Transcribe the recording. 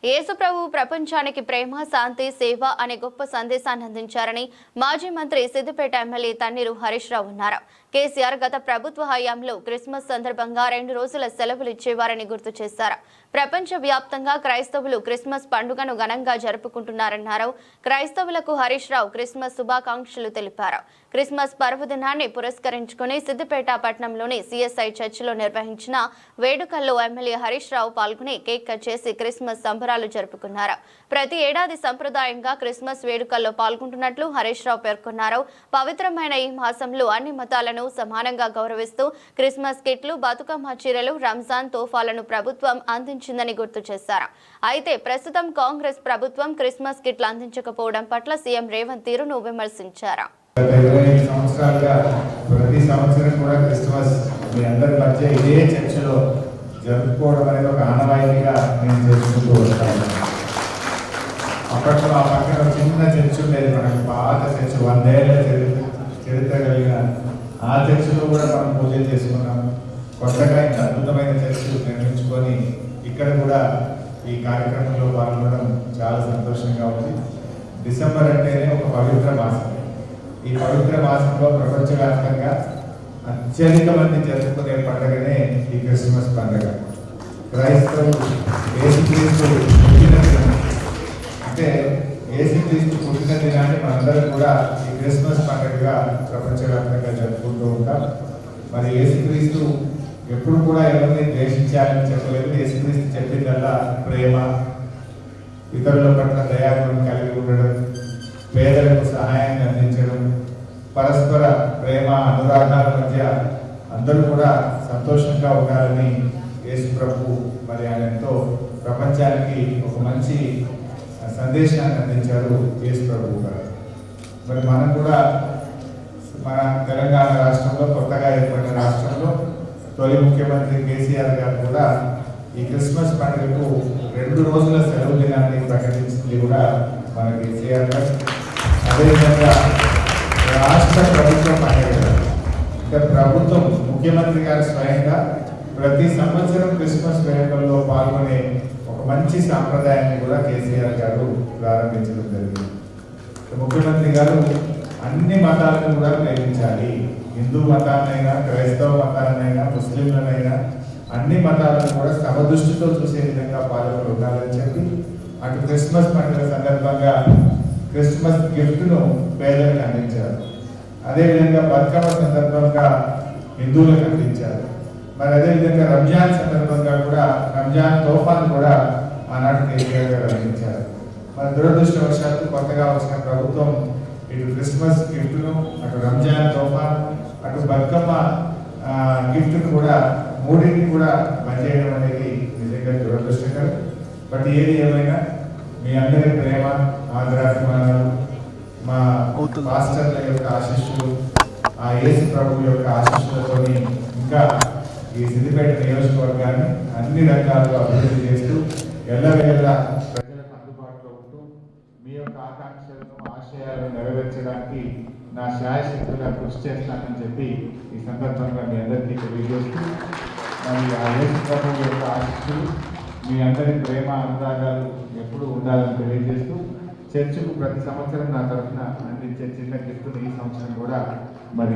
యేసుప్రభు ప్రపంచానికి ప్రేమ, శాంతి, సేవ అనే గొప్ప సందేశాన్ని అందించారని మాజీ మంత్రి సిద్దిపేట ఎమ్మెల్యే తన్నీరు హరీష్ రావు అన్నారు. కేసీఆర్ గత ప్రభుత్వ హయాంలో క్రిస్మస్ సందర్భంగా 2 రోజుల సెలవులు ఇచ్చేవారని గుర్తు చేశారు. ప్రపంచ వ్యాప్తంగా క్రైస్తవులు క్రిస్మస్ పండుగను ఘనంగా జరుపుకుంటున్నారన్నారు. క్రైస్తవులకు హరీష్ రావు క్రిస్మస్ శుభాకాంక్షలు తెలిపారు. క్రిస్మస్ పర్వదినాన్ని పురస్కరించుకుని సిద్దిపేట పట్టణంలోని సిఎస్ఐ చర్చిలో నిర్వహించిన వేడుకల్లో ఎమ్మెల్యే హరీష్ రావు పాల్గొని కేక్ కట్ చేసి క్రిస్మస్ సంబరాలు జరుపుకున్నారు. ప్రతి ఏడాది సంప్రదాయంగా క్రిస్మస్ వేడుకల్లో పాల్గొంటున్నట్లు హరీష్ రావు పేర్కొన్నారు. పవిత్రమైన ఈ మాసంలో అన్ని మతాలను సమానంగా గౌరవిస్తూ క్రిస్మస్ కిట్లు, బతుకమ్మ చీరలు, రంజాన్ తోఫాలను ప్రభుత్వం అందించిందని గుర్తు చేశారు. అయితే ప్రస్తుతం కాంగ్రెస్ ప్రభుత్వం క్రిస్మస్ కిట్లు అందించకపోవడం పట్ల సీఎం రేవంత్ తీరును విమర్శించారు. ప్రతి సంవత్సరం కూడా క్రిస్మస్ మీ అందరి మధ్య ఇదే చర్చలో జరుపుకోవడం అనేది ఒక ఆనవాయితీగా నేను చేసుకుంటూ వస్తాను. అప్పట్లో ఆ పక్కన చిన్న చర్చ్ ఉండేది, మనకు పాత చర్చ్, 100 ఏళ్ల చరిత్ర కలిగిన ఆ చర్చిలో కూడా మనం పూజలు చేసుకున్నాం. కొత్తగా ఇంత అద్భుతమైన చర్చ్ నిర్మించుకొని ఇక్కడ కూడా ఈ కార్యక్రమంలో పాల్గొనడం చాలా సంతోషంగా ఉంది. డిసెంబర్ అంటేనే ఒక పవిత్ర మాసం. ఈ పవిత్ర మాసంలో ప్రపంచవ్యాప్తంగా అత్యధిక మంది జరుపుకునే పండుగనే ఈ క్రిస్మస్ పండుగ. క్రైస్తవులు యేసుక్రీస్తు పుట్టిన దినం, అంటే యేసుక్రీస్తు పుట్టిన దినాన్ని మనందరం కూడా ఈ క్రిస్మస్ పండుగగా ప్రపంచవ్యాప్తంగా జరుపుకుంటూ ఉంటాం. మరి యేసుక్రీస్తు ఎప్పుడు కూడా ఎవరిని ద్వేషించాలని చెప్పలేదు. యేసుక్రీస్తు చెప్పిందల్లా ప్రేమ, ఇతరుల పట్ల దయాగుణం కలిగి ఉండడం, పేదలకు సహాయాన్ని అందించడం, పరస్పర ప్రేమ అనురాగాల మధ్య అందరూ కూడా సంతోషంగా ఉండాలని యేసు ప్రభు మరి ఆయన ఎంతో ప్రపంచానికి ఒక మంచి సందేశాన్ని అందించారు యేసు ప్రభు గారు. మరి మనం కూడా మన తెలంగాణ రాష్ట్రంలో, కొత్తగా ఏర్పడిన రాష్ట్రంలో తొలి ముఖ్యమంత్రి కేసీఆర్ గారు కూడా ఈ క్రిస్మస్ పండుగకు 2 రోజుల సెలవు దినాన్ని ప్రకటించింది కూడా మన కేసీఆర్ గారు. అదేవిధంగా రాష్ట్ర ప్రభుత్వ పండుగ, అంటే ప్రభుత్వం ముఖ్యమంత్రి గారు స్వయంగా ప్రతి సంవత్సరం క్రిస్మస్ వేడుకల్లో పాల్గొనే ఒక మంచి సాంప్రదాయాన్ని కూడా కేసీఆర్ గారు ప్రారంభించడం జరిగింది. ముఖ్యమంత్రి గారు అన్ని మతాలను కూడా ప్రేమించాలి, హిందూ మతాన్నైనా, క్రైస్తవ మతాన్నైనా, ముస్లింలనైనా అన్ని మతాలను కూడా సమదృష్టితో చూసే విధంగా పాలకులు ఉండాలని చెప్పి అటు క్రిస్మస్ పండుగ సందర్భంగా క్రిస్మస్ గిఫ్ట్ను పేదలకు అందించారు. అదేవిధంగా బతుకమ్మ సందర్భంగా హిందువులకు అందించారు. మరి అదేవిధంగా రంజాన్ సందర్భంగా కూడా రంజాన్ తోఫాను కూడా ఆనాడు కేసీఆర్ గారు అందించారు. మరి దురదృష్టవశాత్తు కొత్తగా వచ్చిన ప్రభుత్వం ఇటు క్రిస్మస్ గిఫ్ట్ను, అటు రంజాన్ తోఫాను, అటు బతుకమ్మ గిఫ్ట్ను కూడా మూడింటిని కూడా బంద్ చేయడం అనేది నిజంగా దురదృష్టకరం. బట్ ఏది ఏమైనా మీ అందరి ప్రేమ, ఆదరాభిమానాలు, మా పాస్టర్ల యొక్క ఆశీస్సులు, ఆ యేసు ప్రభు యొక్క ఆశీస్సులతో ఇంకా ఈ సిద్దిపేట నియోజకవర్గాన్ని అన్ని రంగాల్లో అభివృద్ధి చేస్తూ ఎల్లవేళ ప్రజలకు అందుబాటులో ఉంటూ మీ యొక్క ఆకాంక్షలను, ఆశయాలను నెరవేర్చడానికి నా శాయశక్తులుగా కృషి చేస్తానని చెప్పి ఈ సందర్భంగా మీ అందరికీ తెలియజేస్తూ, మరి ఆ యేసు ప్రభు యొక్క ఆశీస్సులు, మీ అందరి ప్రేమ, అనురాగాలు ఎప్పుడు ఉండాలని తెలియజేస్తూ చర్చకు ప్రతి సంవత్సరం నా తరఫున అందించే చిన్న గిఫ్ట్ను ఈ సంవత్సరం కూడా మరి